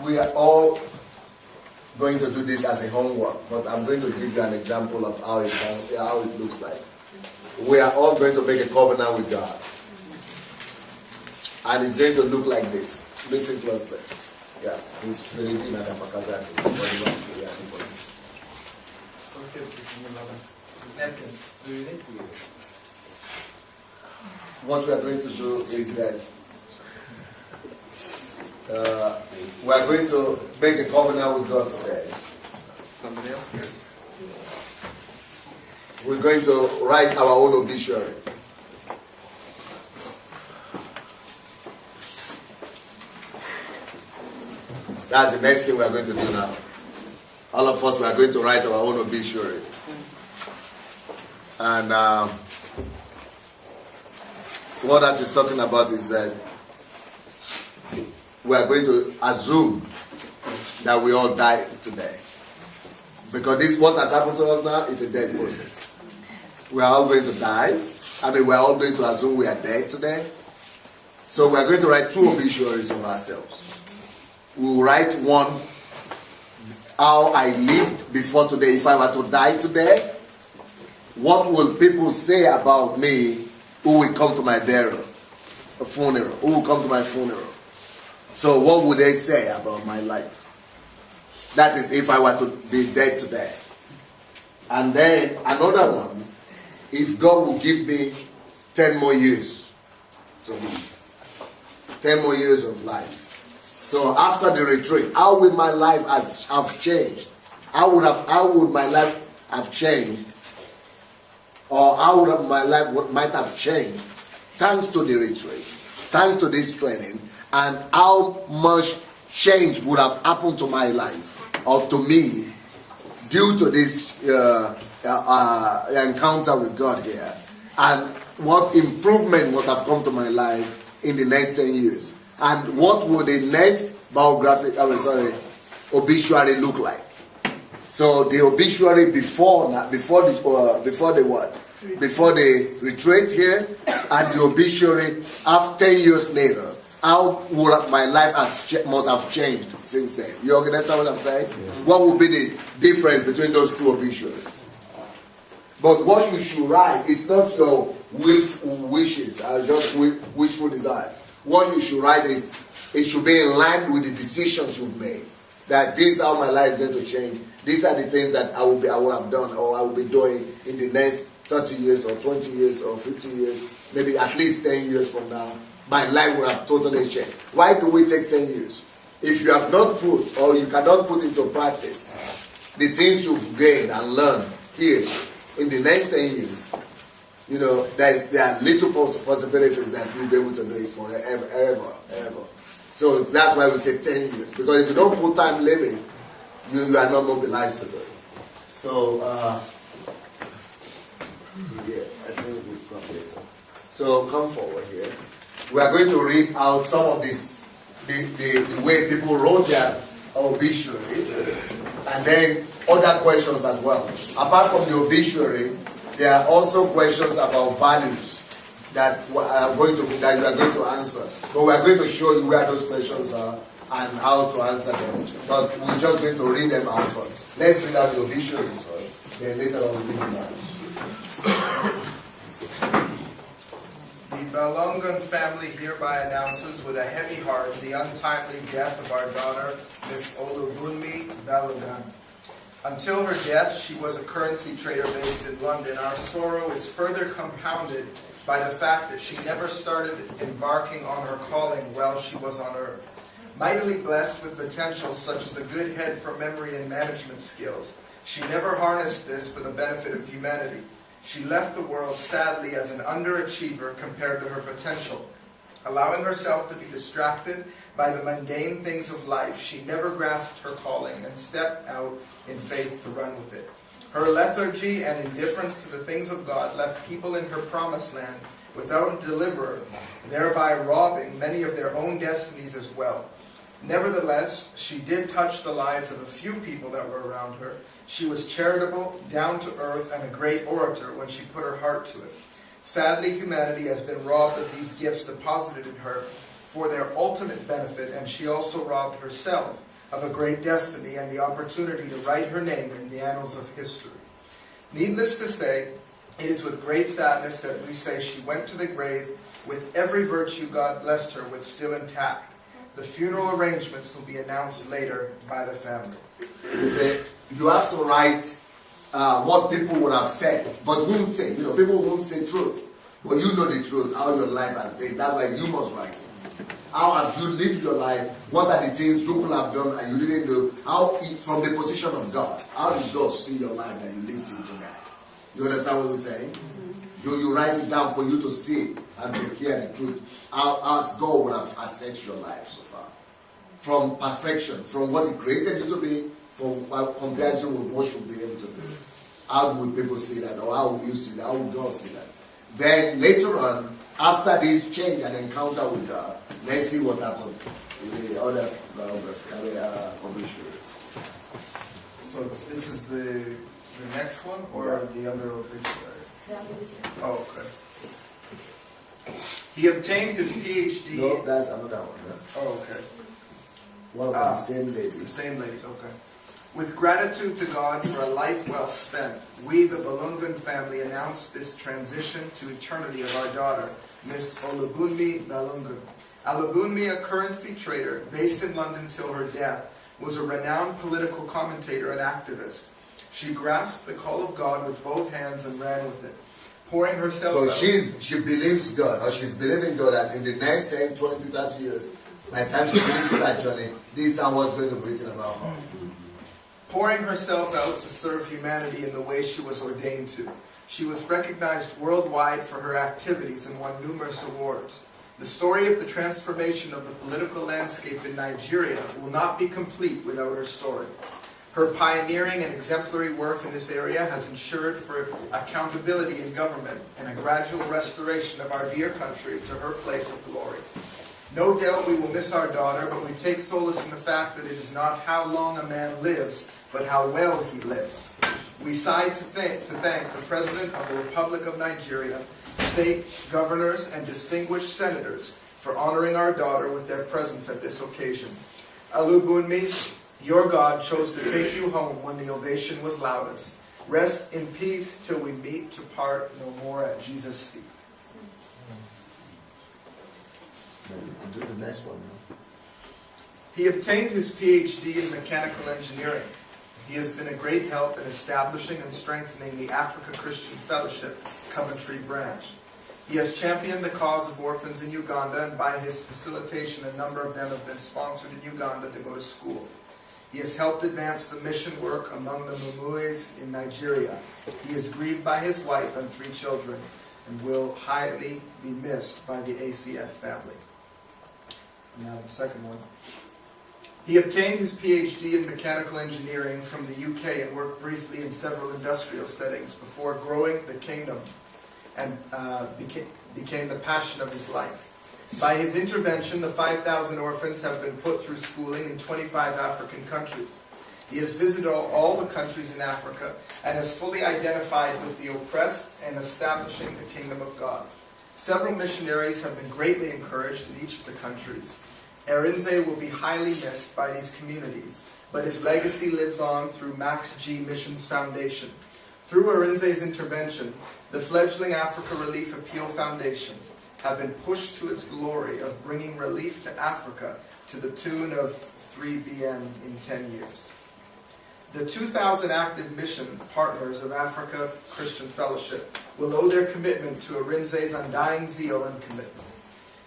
we are all going to do this as a homework, but I'm going to give you an example of how it looks like. We are all going to make a covenant with God. And it's going to look like this. Listen closely. Yeah. What we are going to do is that we are going to make a covenant with God today. Somebody else? Yes. We're going to write our own obituary. That's the next thing we are going to do now. All of us, we are going to write our own obituary. And what that is talking about is that we are going to assume that we all die today. Because this, what has happened to us now, is a death process. We are all going to die. We are all going to assume we are dead today. So we are going to write 2 obituaries of ourselves. We will write one, how I lived before today. If I were to die today, what will people say about me who will come to my burial, a funeral, who will come to my funeral? So what would they say about my life? That is if I were to be dead today. And then another one, if God will give me 10 more years to live. 10 more years of life. So after the retreat, how will my life have changed? How would my life have changed? Or how would my life might have changed thanks to the retreat, thanks to this training, and how much change would have happened to my life or to me due to this encounter with God here, and what improvement must have come to my life in the next 10 years, and what would the next obituary look like. So the obituary before the retreat here, and the obituary after 10 years later. How would my life must have changed since then? You understand what I'm saying? Yeah. What would be the difference between those 2 obituaries? But what you should write is not your wishes, just wishful desire. What you should write is, it should be in line with the decisions you've made. That this is how my life is going to change. These are the things that I would have done, or I will be doing in the next 30 years, or 20 years, or 50 years, maybe at least 10 years from now. My life will have totally changed. Why do we take 10 years? If you have not put, or you cannot put into practice the things you've gained and learned here in the next 10 years, there are little possibilities that you'll be able to do it forever, ever. So that's why we say 10 years. Because if you don't put time limit, you are not mobilized to do it. So, I think we've completed. So come forward here. We are going to read out some of this, the way people wrote their obituaries, and then other questions as well. Apart from the obituary, there are also questions about values that you are going to answer. But we are going to show you where those questions are and how to answer them. But we're just going to read them out first. Let's read out the obituaries first. Then later on we'll read the values. The Balungan family hereby announces with a heavy heart the untimely death of our daughter, Miss Olugunmi Balungan. Until her death, she was a currency trader based in London. Our sorrow is further compounded by the fact that she never started embarking on her calling while she was on earth. Mightily blessed with potential such as a good head for memory and management skills, she never harnessed this for the benefit of humanity. She left the world sadly as an underachiever compared to her potential. Allowing herself to be distracted by the mundane things of life, she never grasped her calling and stepped out in faith to run with it. Her lethargy and indifference to the things of God left people in her promised land without a deliverer, thereby robbing many of their own destinies as well. Nevertheless, she did touch the lives of a few people that were around her. She was charitable, down to earth, and a great orator when she put her heart to it. Sadly, humanity has been robbed of these gifts deposited in her for their ultimate benefit, and she also robbed herself of a great destiny and the opportunity to write her name in the annals of history. Needless to say, it is with great sadness that we say she went to the grave with every virtue God blessed her with still intact. The funeral arrangements will be announced later by the family. You have to write what people would have said, but won't say. People won't say truth. But you know the truth, how your life has been. That's why you must write it. How have you lived your life? What are the things people have done and you didn't do? From the position of God, how did God see your life that you lived in tonight? You understand what we're saying? You write it down for you to see and to hear the truth. How God would have assessed your life so far. From perfection, from what He created you to be, from comparison with what you've been able to do. How would people see that? Or how would you see that? How would God see that? Then later on, after this change and encounter with God, let's see what happened in the other obituary. So this is the next one, or the other obituary? Oh, okay. He obtained his PhD. No, that's another one. Yeah? Oh, okay. One of the same lady. The same lady, okay. With gratitude to God for a life well spent, we, the Balungan family, announce this transition to eternity of our daughter, Miss Olubunmi Balungan. Olubunmi, a currency trader based in London till her death, was a renowned political commentator and activist. She grasped the call of God with both hands and ran with it, pouring herself out. So she believes God, or she's believing God that in the next 10, 20, 30 years, by the time she finishes that journey, this is not what's going to be written about her. Pouring herself out to serve humanity in the way she was ordained to. She was recognized worldwide for her activities and won numerous awards. The story of the transformation of the political landscape in Nigeria will not be complete without her story. Her pioneering and exemplary work in this area has ensured for accountability in government and a gradual restoration of our dear country to her place of glory. No doubt we will miss our daughter, but we take solace in the fact that it is not how long a man lives, but how well he lives. We sigh to thank the President of the Republic of Nigeria, state governors, and distinguished senators for honoring our daughter with their presence at this occasion. Olubunmi, your God chose to take you home when the ovation was loudest. Rest in peace till we meet to part no more at Jesus' feet. Do the next one. He obtained his PhD in mechanical engineering. He has been a great help in establishing and strengthening the Africa Christian Fellowship Coventry branch. He has championed the cause of orphans in Uganda, and by his facilitation, a number of them have been sponsored in Uganda to go to school. He has helped advance the mission work among the Mumuis in Nigeria. He is grieved by his wife and 3 children, and will highly be missed by the ACF family. Now the second one. He obtained his PhD in mechanical engineering from the UK and worked briefly in several industrial settings before growing the kingdom and became the passion of his life. By his intervention, the 5,000 orphans have been put through schooling in 25 African countries. He has visited all the countries in Africa and has fully identified with the oppressed and establishing the kingdom of God. Several missionaries have been greatly encouraged in each of the countries. Erinze will be highly missed by these communities, but his legacy lives on through Max G. Missions Foundation. Through Erinze's intervention, the fledgling Africa Relief Appeal Foundation have been pushed to its glory of bringing relief to Africa to the tune of 3 BN in 10 years. The 2,000 active mission partners of Africa Christian Fellowship will owe their commitment to Erinze's undying zeal and commitment.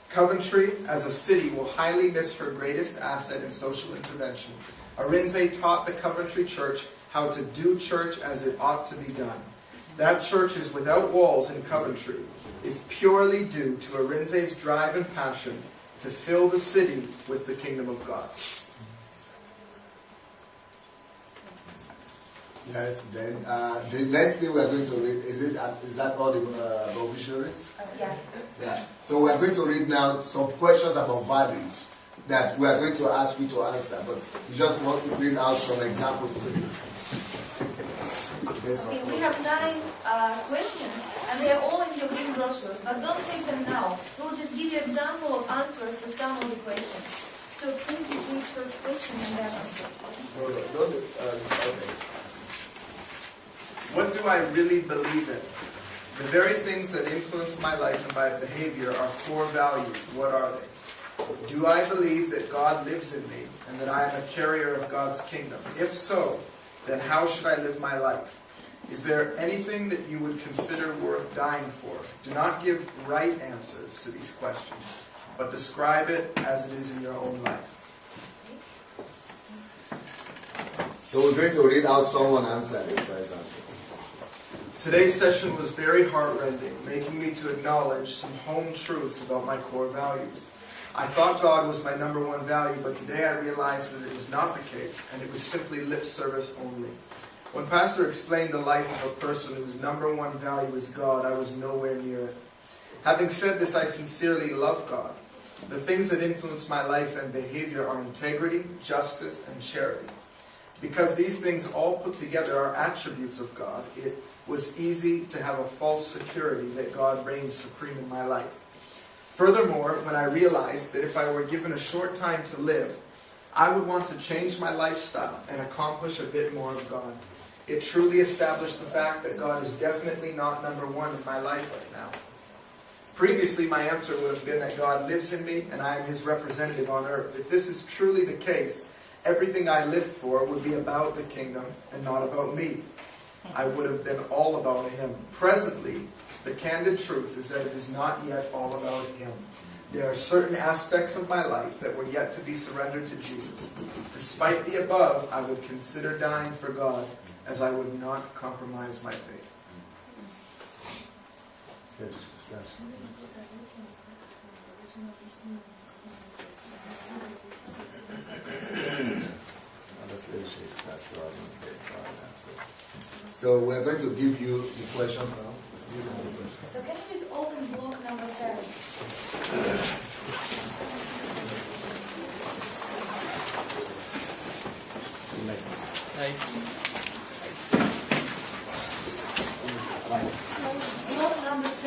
Coventry, as a city, will highly miss her greatest asset in social intervention. Erinze taught the Coventry Church how to do church as it ought to be done. That church is without walls in Coventry is purely due to Erinze's drive and passion to fill the city with the kingdom of God. Yes, then the next thing we are going to read, is that all the obituaries? Yeah. So we are going to read now some questions about values that we are going to ask you to answer, but we just want to read out some examples to you. Okay, we have 9 questions, and they are all in your green brochures, but don't take them now. We'll just give you an example of answers to some of the questions. So please read first question. question and then answer. Okay. What do I really believe in? The very things that influence my life and my behavior are core values. What are they? Do I believe that God lives in me and that I am a carrier of God's kingdom? If so, then how should I live my life? Is there anything that you would consider worth dying for? Do not give right answers to these questions, but describe it as it is in your own life. So we're going to read out someone answered it, for example. Today's session was very heart-rending, making me to acknowledge some home truths about my core values. I thought God was my number one value, but today I realized that it was not the case, and it was simply lip service only. When Pastor explained the life of a person whose number one value is God, I was nowhere near it. Having said this, I sincerely love God. The things that influence my life and behavior are integrity, justice, and charity. Because these things all put together are attributes of God, it was easy to have a false security that God reigns supreme in my life. Furthermore, when I realized that if I were given a short time to live, I would want to change my lifestyle and accomplish a bit more of God. It truly established the fact that God is definitely not number one in my life right now. Previously, my answer would have been that God lives in me and I am His representative on earth. If this is truly the case, everything I lived for would be about the kingdom and not about me. I would have been all about Him. Presently, the candid truth is that it is not yet all about Him. There are certain aspects of my life that were yet to be surrendered to Jesus. Despite the above, I would consider dying for God, as I would not compromise my faith. So we're going to give you the questions now. So can you please open block number 7? Block number 7.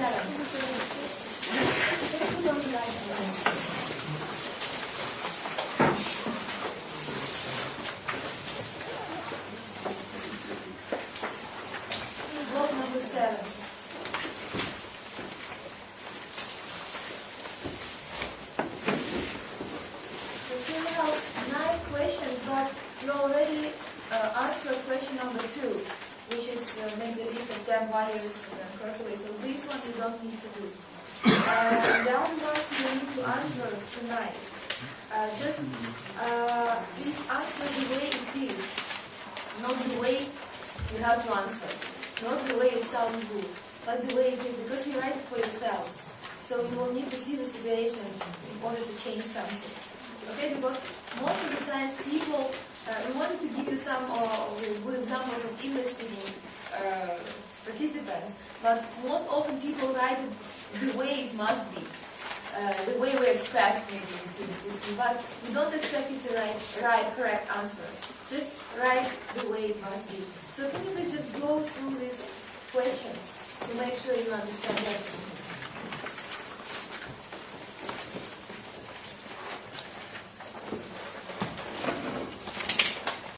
Block number 7. So you have 9 questions, but you already answered question number 2, which is make the list of 10 values across the way. So this one you don't need to do. The other ones you need to answer tonight. Just please answer the way it is, not the way you have to answer, not the way it sounds good, but the way it is, because you write it for yourself. So you will need to see the situation in order to change something. Okay, because most of the times people, we wanted to give you some good examples of English-speaking participants, but most often people write it the way it must be, the way we expect maybe to see, but we don't expect you to write correct answers. Just write the way it must be. So can you please just go through these questions to make sure you understand everything?